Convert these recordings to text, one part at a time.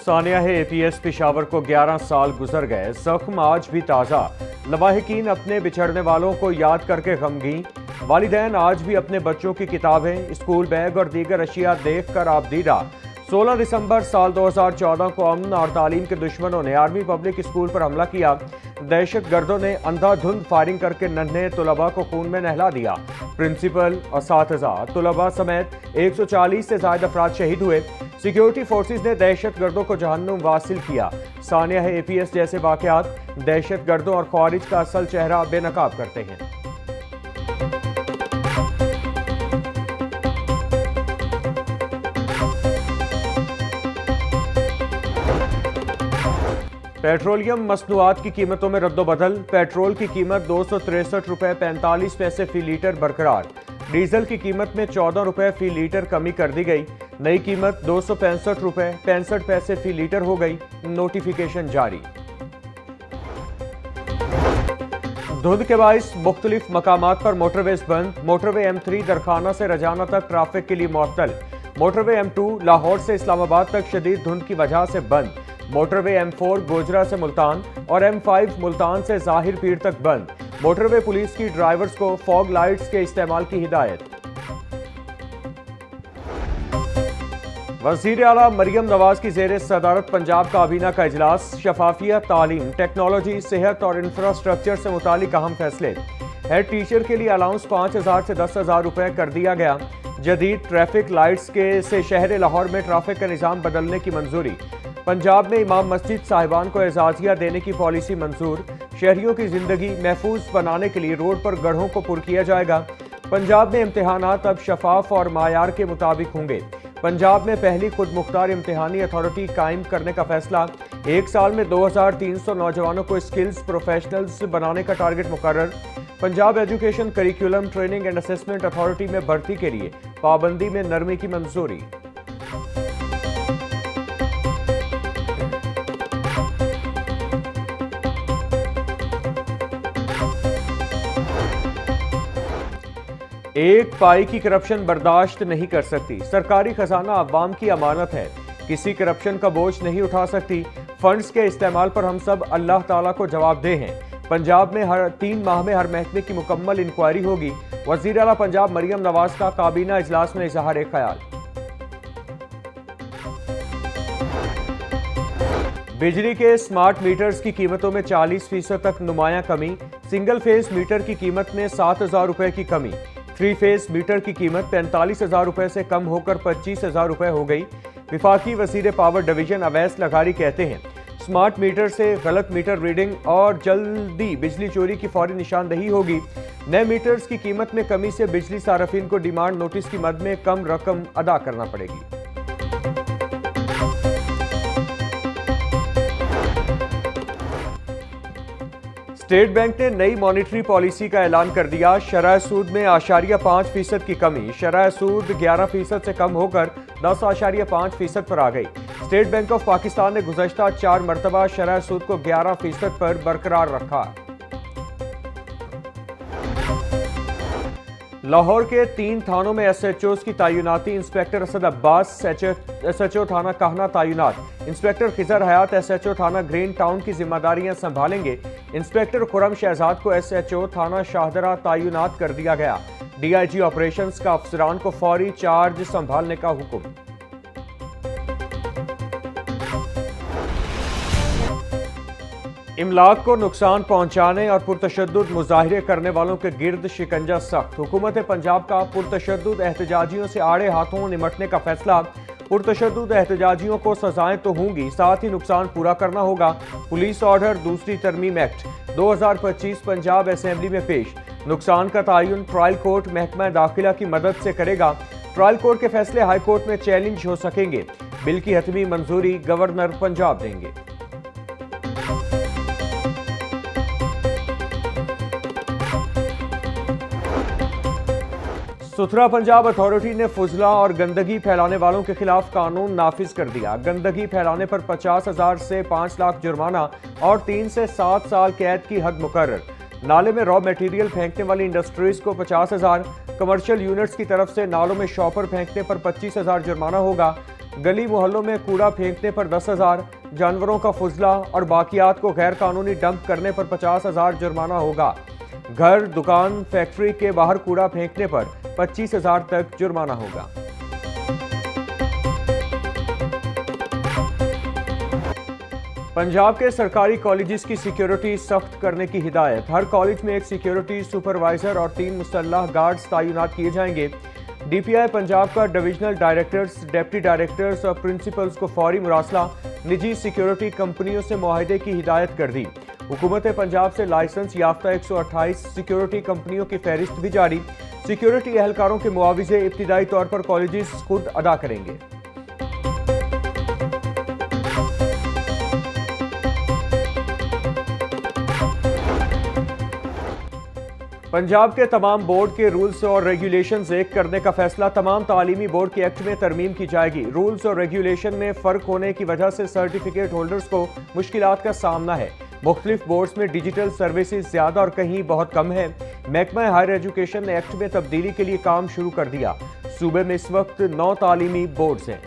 सानिया है एपीएस पेशावर को 11 साल गुजर गए, जख्म आज भी ताज़ा। लवाहिकीन अपने बिछड़ने वालों को याद करके गमगीन। वालिदैन आज भी अपने बच्चों की किताबें, स्कूल बैग और दीगर अशिया देख कर आबदीदा। 16 दिसंबर साल 2014 को अमन और तालीम के दुश्मनों ने आर्मी पब्लिक स्कूल पर हमला किया। दहशत गर्दों ने अंधाधुंध फायरिंग करके नन्हे तुलबा को खून में नहला दिया। प्रिंसिपल, असातिज़ा, तुलबा समेत 140 से ज्यादा अफराद शहीद हुए। सिक्योरिटी फोर्सेज ने दहशत गर्दों को जहन्नुम वासिल किया। सानिया है एपीएस जैसे वाकयात दहशत गर्दों और ख्वारिज का असल चेहरा बेनकाब करते हैं। पेट्रोलियम मसनूआत की कीमतों में रद्दोबदल। पेट्रोल की कीमत 263 रुपये 45 पैसे फी लीटर बरकरार। डीजल की कीमत में 14 रुपये फी लीटर कमी कर दी गई। नई कीमत 265 रुपये 65 पैसे फी लीटर हो गई। नोटिफिकेशन जारी। धुंध के बाइस मुख्तलिफ मकामात पर मोटरवेज बंद। मोटरवे M3 दरखाना से रजाना तक ट्रैफिक के लिए मुअत्तल। मोटरवे M2 लाहौर से इस्लामाबाद तक शदीद धुंध की वजह से बंद। मोटरवे M4 गोजरा से मुल्तान और M5 मुल्तान से जाहिर पीर तक बंद। मोटरवे पुलिस की ड्राइवर्स को फॉग लाइट्स के इस्तेमाल की हिदायत। वज़ीर आला मरियम नवाज की ज़ेर सदारत पंजाब काबीना का इजलास। शफाफियत, तालीम, टेक्नोलॉजी, सेहत और इंफ्रास्ट्रक्चर से मुतालिक अहम फैसले। हेड टीचर के लिए अलाउंस 5,000 से 10,000 रुपये कर दिया गया। जदीद ट्रैफिक लाइट्स के से शहर लाहौर में ट्रैफिक का निज़ाम बदलने की मंजूरी। पंजाब में इमाम मस्जिद साहिबान को एजाजिया देने की पॉलिसी मंजूर। शहरियों की जिंदगी महफूज बनाने के लिए रोड पर गढ़ों को पुर किया जाएगा। पंजाब में इम्तिहानात अब शफाफ और मायार के मुताबिक होंगे। पंजाब में पहली खुद मुख्तार इम्तिहानी अथॉरिटी कायम करने का फैसला। एक साल में 2300 नौजवानों को स्किल्स प्रोफेशनल्स बनाने का टारगेट मुकर्रर। Punjab education curriculum training and assessment authority में भर्ती के लिए पाबंदी में नरमी की मंजूरी। एक पाई की करप्शन बर्दाश्त नहीं कर सकती। सरकारी खजाना अवाम की अमानत है, किसी करप्शन का बोझ नहीं उठा सकती। फंड्स के इस्तेमाल पर हम सब अल्लाह ताला को जवाबदेह हैं। पंजाब में हर 3 माह में हर महकमे की मुकम्मल इंक्वायरी होगी। वज़ीर आला पंजाब मरियम नवाज का काबीना इजलास में इजहार ख्याल। बिजली के स्मार्ट मीटर्स की कीमतों में 40% तक नुमायां कमी। सिंगल फेज मीटर की कीमत में 7,000 रुपए की कमी। 3 फेज मीटर की कीमत 45,000 रुपए से कम होकर 25,000 रुपए हो गई। विफाकी वज़ीर पावर डिवीजन अवैस लगारी कहते हैं, स्मार्ट मीटर से गलत मीटर रीडिंग और जल्दी बिजली चोरी की फौरी निशानदही होगी। नए मीटर्स की कीमत में कमी से बिजली सार्फिन को डिमांड नोटिस की मद में कम रकम अदा करना पड़ेगी। स्टेट बैंक ने नई मॉनिटरी पॉलिसी का ऐलान कर दिया। शरह सूद में 8.5% की कमी। शरह सूद 11% से कम होकर 10.5% पर आ गई। स्टेट बैंक ऑफ पाकिस्तान ने गुज़श्ता 4 मरतबा शरह सूद को 11% पर बरकरार रखा। लाहौर के 3 थानों में SHOs की तैनाती। इंस्पेक्टर असद अब्बास SHO थाना कहना तैनात। इंस्पेक्टर खिजर हयात SHO थाना ग्रीन टाउन की जिम्मेदारियां संभालेंगे। इंस्पेक्टर खुरम शहजाद को SHO थाना शाहदरा तैनात कर दिया गया। DIG ऑपरेशंस का अफसरान को फौरी चार्ज संभालने का हुक्म। इमलाक को नुकसान पहुंचाने और पुरतशद्दुद मुजाहिरे करने वालों के गिर्द शिकंजा सख्त। हुकूमत पंजाब का पुरतशद्दुद एहतजाजियों से आड़े हाथों निमटने का फैसला। पुरतशद्दुद एहतजाजियों को सजाएं तो होंगी, साथ ही नुकसान पूरा करना होगा। पुलिस ऑर्डर दूसरी तरमीम एक्ट 2025 पंजाब असेंबली में पेश। नुकसान का तयन ट्रायल कोर्ट महकमा दाखिला की मदद से करेगा। ट्रायल कोर्ट के फैसले हाई कोर्ट में चैलेंज हो सकेंगे। बिल की हतमी मंजूरी गवर्नर पंजाब देंगे। सुथरा पंजाब अथॉरिटी ने फुजला और गंदगी फैलाने वालों के खिलाफ कानून नाफिज कर दिया। गंदगी फैलाने पर 50,000 से 5 लाख जुर्माना और 3 से 7 साल कैद की हद मुकर्रर। नाले में रॉ मटेरियल फेंकने वाली इंडस्ट्रीज को 50,000, कमर्शियल यूनिट्स की तरफ से नालों में शॉपर फेंकने पर 25,000 जुर्माना होगा। गली मोहल्लों में कूड़ा फेंकने पर 10,000, जानवरों का फुजला और बाकियात को गैर कानूनी डंप करने पर 50,000 जुर्माना होगा। घर, दुकान, फैक्ट्री के बाहर कूड़ा फेंकने पर 25,000 तक जुर्माना होगा। पंजाब के सरकारी कॉलेजेस की सिक्योरिटी सख्त करने की हिदायत। हर कॉलेज में एक सिक्योरिटी सुपरवाइजर और 3 मुसल्लह गार्ड्स तैनात किए जाएंगे। डीपीआई पंजाब का डिविजनल डायरेक्टर्स, डिप्टी डायरेक्टर्स और प्रिंसिपल्स को फौरी मुरासला निजी सिक्योरिटी कंपनियों से मुआहदे की हिदायत कर दी। हुकूमत पंजाब से लाइसेंस याफ्ता 128 सिक्योरिटी कंपनियों की फहरिस्त भी जारी। सिक्योरिटी एहलकारों के मुआवजे इब्तिदाई तौर पर कॉलेजेस खुद अदा करेंगे। पंजाब के तमाम बोर्ड के रूल्स और रेगुलेशंस एक करने का फैसला। तमाम तालीमी बोर्ड के एक्ट में तरमीम की जाएगी। रूल्स और रेगुलेशन में फ़र्क होने की वजह से सर्टिफिकेट होल्डर्स को मुश्किलात का सामना है। मुख्तलिफ बोर्ड्स में डिजिटल सर्विसेज ज़्यादा और कहीं बहुत कम है। महकमा हायर एजुकेशन ने एक्ट में तब्दीली के लिए काम शुरू कर दिया। सूबे में इस वक्त 9 तालीमी बोर्ड्स हैं।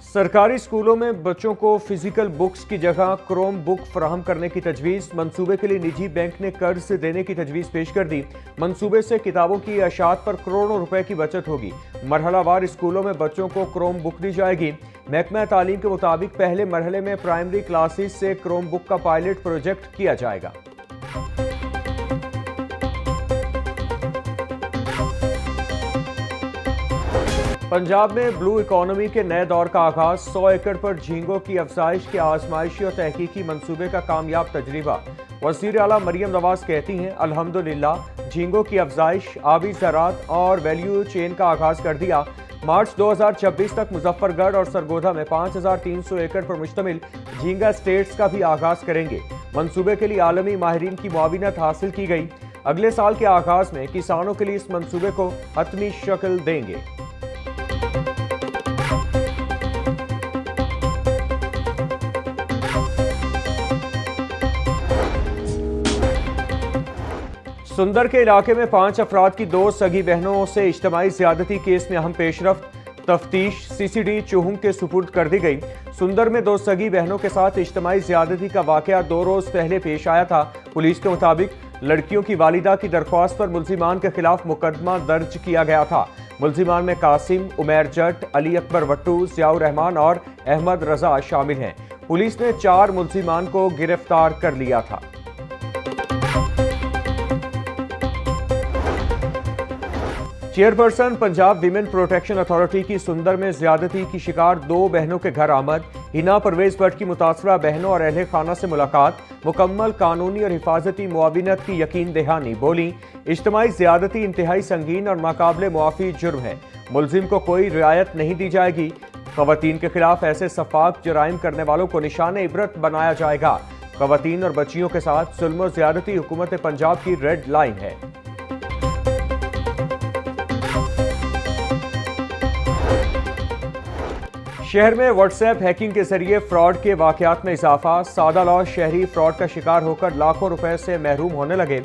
सरकारी स्कूलों में बच्चों को फिजिकल बुक्स की जगह क्रोम बुक फराहम करने की तजवीज़। मंसूबे के लिए निजी बैंक ने कर्ज देने की तजवीज़ पेश कर दी। मंसूबे से किताबों की अशात पर करोड़ों रुपए की बचत होगी। मरहलावार स्कूलों में बच्चों को क्रोम बुक दी जाएगी। महकमा तालीम के मुताबिक पहले मरहले में प्राइमरी क्लासेस से क्रोम बुक का पायलट प्रोजेक्ट किया जाएगा। पंजाब में ब्लू इकोनॉमी के नए दौर का आगाज। 100 एकड़ पर झींगों की अफजाइश के आजमाइशी और तहकीकी मंसूबे का कामयाब तजर्बा। वज़ीर आला मरियम नवाज कहती हैं, अल्हम्दुलिल्लाह झींगों की अफजाइश, आबी ज़राअत और वैल्यू चेन का आगाज कर दिया। मार्च 2026 तक मुजफ्फरगढ़ और सरगोधा में 5,300 एकड़ पर मुश्तमिल झींगा स्टेट्स का भी आगाज करेंगे। मंसूबे के लिए आलमी माहिरीन की मुआविनत हासिल की गई। अगले साल के आगाज में किसानों के लिए इस मंसूबे को हतमी शक्ल देंगे। सुंदर के इलाके में 5 अफराद की 2 सगी बहनों से इज्तिमाई ज़्यादती केस में अहम पेशरफ्त। तफ्तीश सीसीडी चुहुंग के सुपुर्द कर दी गई। सुंदर में 2 सगी बहनों के साथ इज्तिमाई ज़्यादती का वाकया 2 रोज पहले पेश आया था। पुलिस के मुताबिक लड़कियों की वालिदा की दरख्वास्त पर मुल्जिमान के खिलाफ मुकदमा दर्ज किया गया था। मुल्जिमान में कासिम, उमैर जट, अली अकबर वट्टू, ज़ियाउर रहमान और अहमद रजा शामिल हैं। पुलिस ने 4 मुल्जिमान को गिरफ्तार कर लिया था। Chairperson Punjab women protection authority की सुंदर में ज्यादती की शिकार 2 बहनों के घर आमद। हिना परवेज भट्ट की मुतासरा बहनों और अहले खाना से मुलाकात। मुकम्मल कानूनी और हिफाजती मुआविनत की यकीन दहानी। बोली, इज्तिमाई ज्यादती इंतहाई संगीन और नाकाबिले मुआफी जुर्म है। मुलजिम को कोई रियायत नहीं दी जाएगी। खवातीन के खिलाफ ऐसे सफाक जराइम करने वालों को निशान इबरत बनाया जाएगा। खवातीन और बच्चियों के साथ जुल्म ज्यादती हुकूमत पंजाब की रेड लाइन है। शहर में व्हाट्सएप हैकिंग के जरिए फ्रॉड के वाकयात में इजाफा। सादा लॉ शहरी फ्रॉड का शिकार होकर लाखों रुपए से महरूम होने लगे।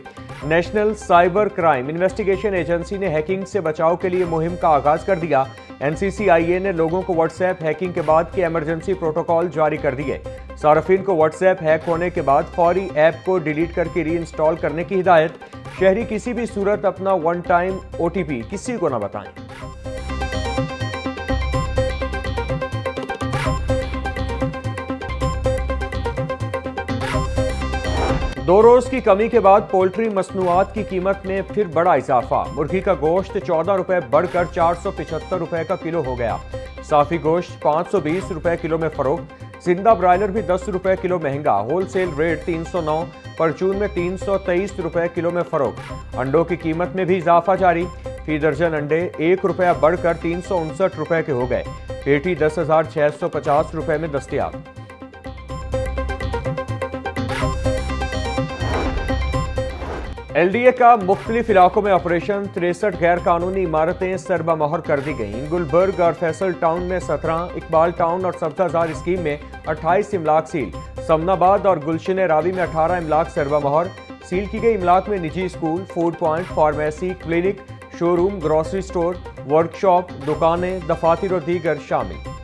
National cyber crime investigation agency ने हैकिंग से बचाव के लिए मुहिम का आगाज कर दिया। NCCIA ने लोगों को व्हाट्सएप हैकिंग के बाद के इमरजेंसी प्रोटोकॉल जारी कर दिए। सार्फिन को व्हाट्सएप हैक होने के बाद फौरी ऐप को डिलीट करके री इंस्टॉल करने की हिदायत। शहरी किसी भी सूरत अपना 1 टाइम OTP किसी को न बताएं। 2 रोज की कमी के बाद पोल्ट्री मसनूआत की कीमत में फिर बड़ा इजाफा। मुर्गी का गोश्त 14 रुपए बढ़कर 475 रुपए का किलो हो गया। साफी गोश्त 520 रुपए किलो में फरोख्त। जिंदा ब्रायलर भी 10 रुपए किलो महंगा। होलसेल रेट 309, परचून में 323 रुपए किलो में फरोख्त। अंडों की कीमत में भी इजाफा जारी। फी दर्जन अंडे 1 रुपया बढ़कर 359 रुपए के हो गए। पेटी 10,650 रुपए में दस्तयाब। LDA का मुख्तलिफ इलाकों में ऑपरेशन। 63 गैर कानूनी इमारतें सरबा मोहर कर दी गई। गुलबर्ग और फैसल टाउन में 17, इकबाल टाउन और सब्जाजार स्कीम में 28 इमलाक सील। समनाबाद और गुलशन रावी में 18 इमलाक सरबा मोहर। सील की गई इमलाक में निजी school, food point, pharmacy, clinic, showroom, grocery store, workshop, दुकानें, दफातर और दीगर शामिल।